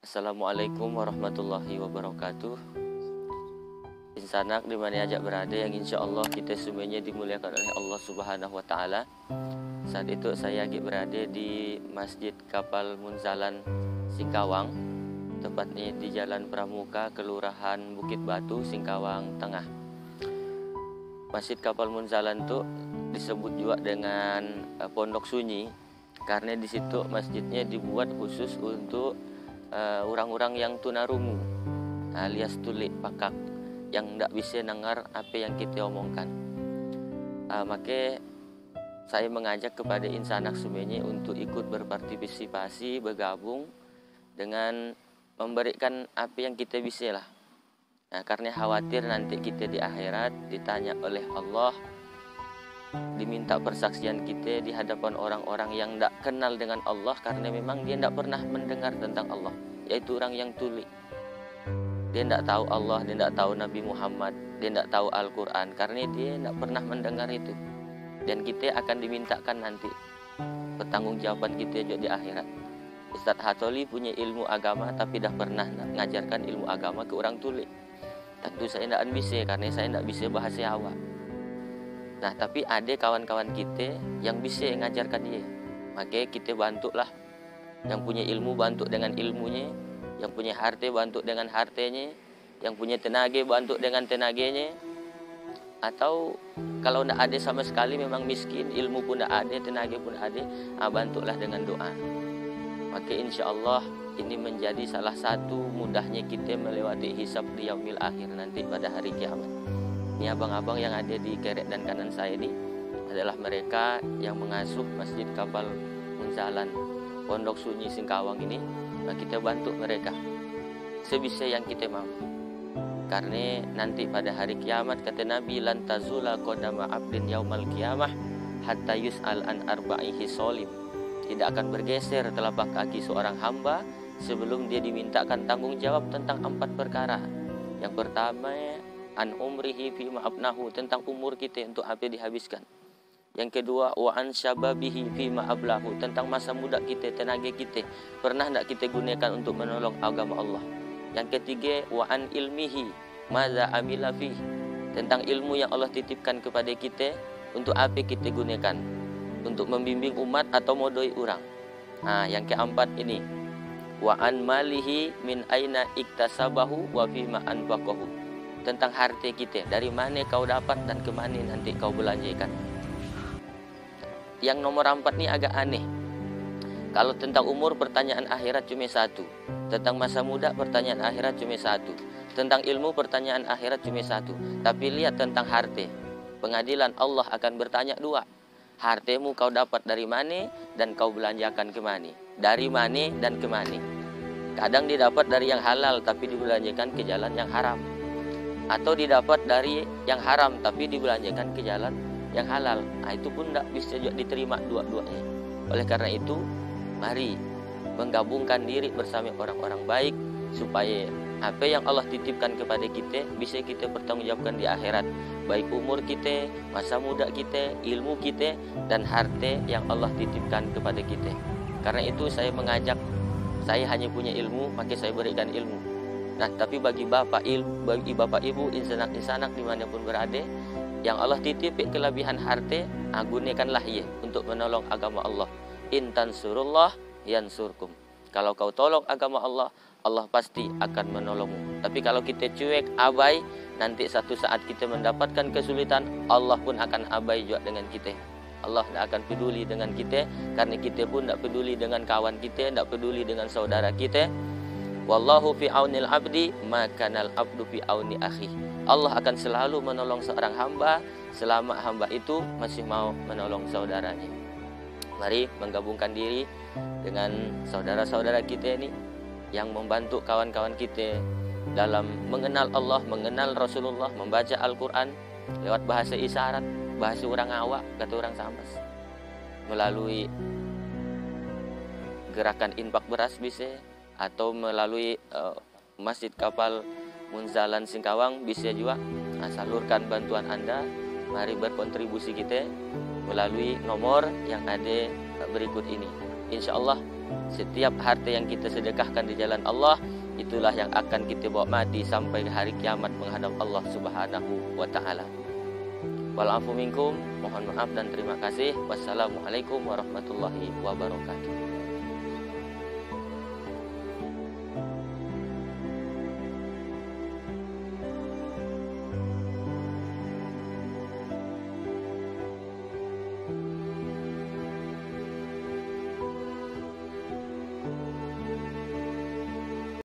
Assalamualaikum warahmatullahi wabarakatuh. Insanak dimana aja berada yang insya Allah kita semuanya dimuliakan oleh Allah Subhanahu wa Ta'ala. Saat itu saya lagi berada di Masjid Kapal Munzalan Singkawang, tepatnya di Jalan Pramuka, Kelurahan Bukit Batu, Singkawang Tengah. Masjid Kapal Munzalan itu disebut juga dengan Pondok Sunyi karena di situ masjidnya dibuat khusus untuk orang-orang yang tunarungu alias tulik pakak yang tidak bisa dengar apa yang kita omongkan. Maka saya mengajak kepada insanak semuanya untuk ikut berpartisipasi, bergabung dengan memberikan apa yang kita bisa lah. Karena khawatir nanti kita di akhirat ditanya oleh Allah, diminta persaksian kita di hadapan orang-orang yang tidak kenal dengan Allah karena memang dia tidak pernah mendengar tentang Allah, yaitu orang yang tuli. Dia tidak tahu Allah, dia tidak tahu Nabi Muhammad, dia tidak tahu Al-Quran karena dia tidak pernah mendengar itu. Dan kita akan dimintakan nanti pertanggungjawaban kita juga di akhirat. Ustadz Hatoli punya ilmu agama tapi dah pernah ngajarkan ilmu agama ke orang tuli. Tentu saya tidak bisa karena saya tidak bisa bahasa Jawa. Nah, tapi ada kawan-kawan kita yang bisa ngajarkan dia. Maka kita bantulah. Yang punya ilmu bantu dengan ilmunya, yang punya harta bantu dengan hartanya, yang punya tenaga bantu dengan tenaganya. Atau kalau tidak ada sama sekali memang miskin, ilmu pun tidak ada, tenaga pun ada, bantulah dengan doa. Maka insya Allah ini menjadi salah satu mudahnya kita melewati hisab di yaumil akhir nanti pada hari kiamat. Ini abang-abang yang ada di kiri dan kanan saya ini adalah mereka yang mengasuh Masjid Kapal Munzalan Pondok Sunyi Singkawang ini. Nah, kita bantu mereka sebisa yang kita mampu. Karena nanti pada hari kiamat kata Nabi, lan tazula qadama abdin yaumal qiyamah hatta yus'al an arba'ihi solim. Tidak akan bergeser telapak kaki seorang hamba sebelum dia dimintakan tanggung jawab tentang 4 perkara. Yang pertama, an umrihi fi ma'abnahu, tentang umur kita untuk apa dihabiskan. Yang kedua, wa an syababihi fi ma'ablahu, tentang masa muda kita, tenaga kita pernah tidak kita gunakan untuk menolong agama Allah. Yang ketiga, wa an ilmihi madza amila fi, tentang ilmu yang Allah titipkan kepada kita untuk apa kita gunakan, untuk membimbing umat atau modoi orang. Yang keempat ini, wa an malihi min aina iktasabahu wa fi ma anfaqahu, tentang harta kita, dari mana kau dapat dan ke mana nanti kau belanjakan. Yang nomor 4 ini agak aneh. Kalau tentang umur, pertanyaan akhirat cuma 1. Tentang masa muda, pertanyaan akhirat cuma 1. Tentang ilmu, pertanyaan akhirat cuma 1. Tapi lihat tentang harta, pengadilan Allah akan bertanya 2. Hartamu kau dapat dari mana dan kau belanjakan ke mana? Dari mana dan ke mana? Kadang didapat dari yang halal tapi dibelanjakan ke jalan yang haram. Atau didapat dari yang haram tapi dibelanjakan ke jalan yang halal. Itu pun tidak bisa juga diterima dua-duanya. Oleh karena itu, mari menggabungkan diri bersama orang-orang baik supaya apa yang Allah titipkan kepada kita bisa kita pertanggungjawabkan di akhirat. Baik umur kita, masa muda kita, ilmu kita, dan harta yang Allah titipkan kepada kita. Karena itu saya mengajak, saya hanya punya ilmu, maka saya berikan ilmu. Nah, tapi bagi bapak ibu, insanak-insanak dimanapun berada, yang Allah titip kelebihan harta, gunakanlah ia untuk menolong agama Allah. In tansurullah yansurkum. Kalau kau tolong agama Allah, Allah pasti akan menolongmu. Tapi kalau kita cuek, abai, nanti satu saat kita mendapatkan kesulitan, Allah pun akan abai juga dengan kita. Allah tidak akan peduli dengan kita, karena kita pun tidak peduli dengan kawan kita, tidak peduli dengan saudara kita. Wallahu fi aunil abdi makanal abdu fi auni akhi. Allah akan selalu menolong seorang hamba selama hamba itu masih mau menolong saudaranya. Mari menggabungkan diri dengan saudara-saudara kita ini yang membantu kawan-kawan kita dalam mengenal Allah, mengenal Rasulullah, membaca Al-Quran lewat bahasa isyarat, bahasa orang awak, kata orang Sambas. Melalui gerakan infak beras bisa, atau melalui Masjid Kapal Munzalan Singkawang bisa juga. Salurkan bantuan Anda, mari berkontribusi kita melalui nomor yang ada berikut ini. Insya Allah Setiap harta yang kita sedekahkan di jalan Allah, itulah yang akan kita bawa mati sampai hari kiamat menghadap Allah Subhanahu wa taala. Wal afu minkum, mohon maaf dan terima kasih. Wassalamualaikum warahmatullahi wabarakatuh.